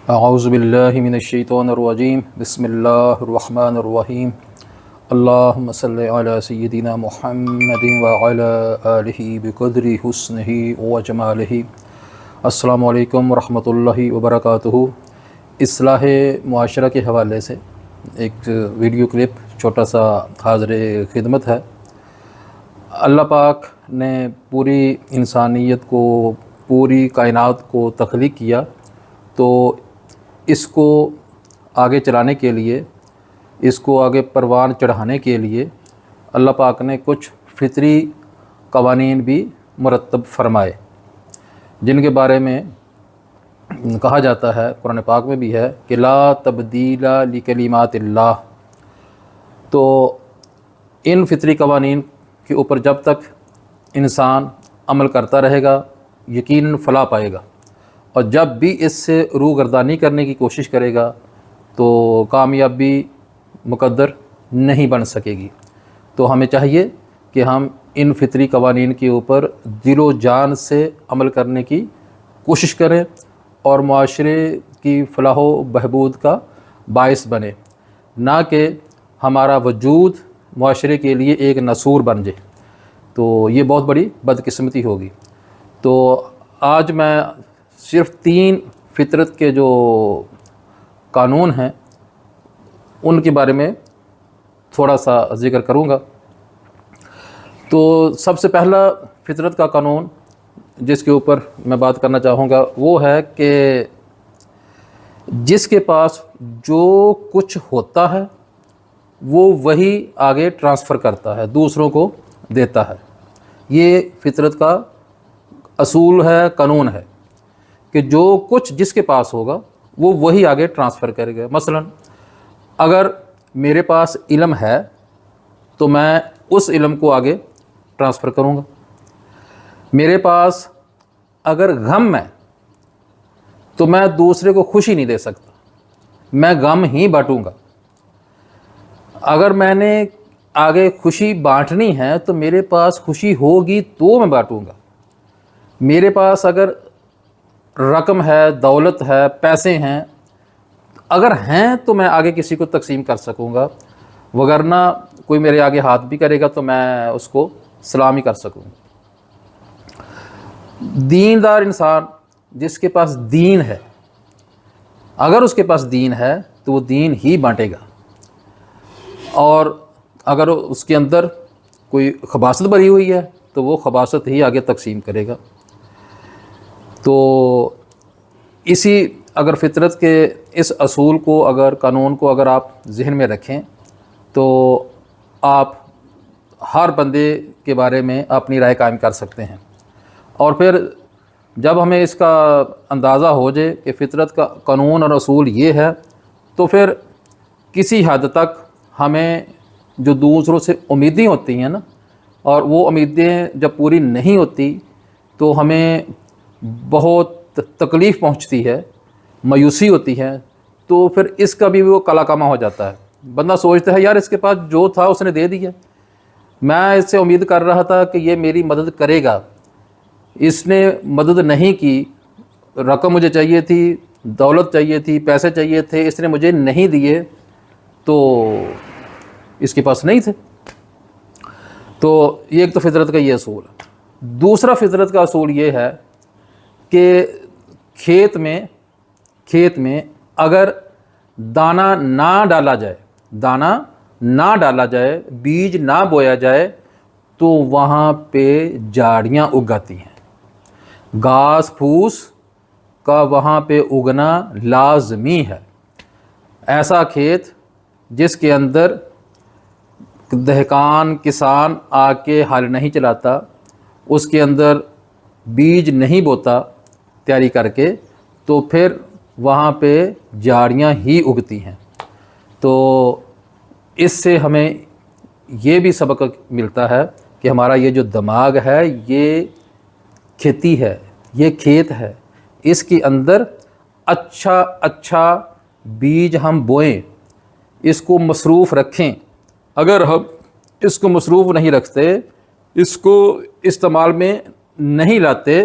اعوذ باللہ من الشیطان الرجیم بسم اللہ الرحمن الرحیم اللہم صلی علی سیدنا محمد وعلی آلہ بقدر حسنہ وجمالہ۔ السلام علیکم ورحمۃ اللہ وبرکاتہ۔ اصلاح معاشرہ کے حوالے سے ایک ویڈیو کلپ چھوٹا سا حاضر خدمت ہے۔ اللہ پاک نے پوری انسانیت کو، پوری کائنات کو تخلیق کیا، تو اس کو آگے چلانے کے لیے، اس کو آگے پروان چڑھانے کے لیے اللہ پاک نے کچھ فطری قوانین بھی مرتب فرمائے، جن کے بارے میں کہا جاتا ہے، قرآن پاک میں بھی ہے کہ لا تبدیل لکلمات اللہ۔ تو ان فطری قوانین کے اوپر جب تک انسان عمل کرتا رہے گا، یقیناً فلاح پائے گا، اور جب بھی اس سے روگردانی کرنے کی کوشش کرے گا تو کامیابی مقدر نہیں بن سکے گی۔ تو ہمیں چاہیے کہ ہم ان فطری قوانین کے اوپر دل و جان سے عمل کرنے کی کوشش کریں اور معاشرے کی فلاح و بہبود کا باعث بنے، نہ کہ ہمارا وجود معاشرے کے لیے ایک نسور بن جائے، تو یہ بہت بڑی بدقسمتی ہوگی۔ تو آج میں صرف 3 فطرت کے جو قانون ہیں ان کے بارے میں تھوڑا سا ذکر کروں گا۔ تو سب سے پہلا فطرت کا قانون جس کے اوپر میں بات کرنا چاہوں گا وہ ہے کہ جس کے پاس جو کچھ ہوتا ہے وہ وہی آگے ٹرانسفر کرتا ہے، دوسروں کو دیتا ہے۔ یہ فطرت کا اصول ہے، قانون ہے کہ جو کچھ جس کے پاس ہوگا وہ وہی آگے ٹرانسفر کرے گا۔ مثلا اگر میرے پاس علم ہے تو میں اس علم کو آگے ٹرانسفر کروں گا۔ میرے پاس اگر غم ہے تو میں دوسرے کو خوشی نہیں دے سکتا، میں غم ہی بانٹوں گا۔ اگر میں نے آگے خوشی بانٹنی ہے تو میرے پاس خوشی ہوگی تو میں بانٹوں گا۔ میرے پاس اگر رقم ہے، دولت ہے، پیسے ہیں، اگر ہیں تو میں آگے کسی کو تقسیم کر سکوں گا، وگرنہ کوئی میرے آگے ہاتھ بھی کرے گا تو میں اس کو سلام ہی کر سکوں گا۔ دیندار انسان جس کے پاس دین ہے، اگر اس کے پاس دین ہے تو وہ دین ہی بانٹے گا، اور اگر اس کے اندر کوئی خباثت بھری ہوئی ہے تو وہ خباثت ہی آگے تقسیم کرے گا۔ تو اسی اگر فطرت کے اس اصول کو، اگر قانون کو اگر آپ ذہن میں رکھیں تو آپ ہر بندے کے بارے میں اپنی رائے قائم کر سکتے ہیں۔ اور پھر جب ہمیں اس کا اندازہ ہو جائے کہ فطرت کا قانون اور اصول یہ ہے، تو پھر کسی حد تک ہمیں جو دوسروں سے امیدیں ہوتی ہیں نا، اور وہ امیدیں جب پوری نہیں ہوتی تو ہمیں بہت تکلیف پہنچتی ہے، مایوسی ہوتی ہے، تو پھر اس کا بھی وہ کلا کما ہو جاتا ہے۔ بندہ سوچتا ہے یار اس کے پاس جو تھا اس نے دے دیا، میں اس سے امید کر رہا تھا کہ یہ میری مدد کرے گا، اس نے مدد نہیں کی، رقم مجھے چاہیے تھی، دولت چاہیے تھی، پیسے چاہیے تھے، اس نے مجھے نہیں دیے، تو اس کے پاس نہیں تھے۔ تو یہ ایک تو فطرت کا یہ اصول ہے۔ دوسرا فطرت کا اصول یہ ہے کہ کھیت میں اگر دانہ نہ ڈالا جائے، بیج نہ بویا جائے تو وہاں پہ جھاڑیاں اگ آتی ہیں، گھاس پھوس کا وہاں پہ اگنا لازمی ہے۔ ایسا کھیت جس کے اندر دہقان کسان آ کے ہل نہیں چلاتا، اس کے اندر بیج نہیں بوتا تیاری کر کے، تو پھر وہاں پہ جھاڑیاں ہی اگتی ہیں۔ تو اس سے ہمیں یہ بھی سبق ملتا ہے کہ ہمارا یہ جو دماغ ہے یہ کھیتی ہے، یہ کھیت ہے، اس کے اندر اچھا بیج ہم بوئیں، اس کو مصروف رکھیں۔ اگر ہم اس کو مصروف نہیں رکھتے، اس کو استعمال میں نہیں لاتے،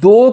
2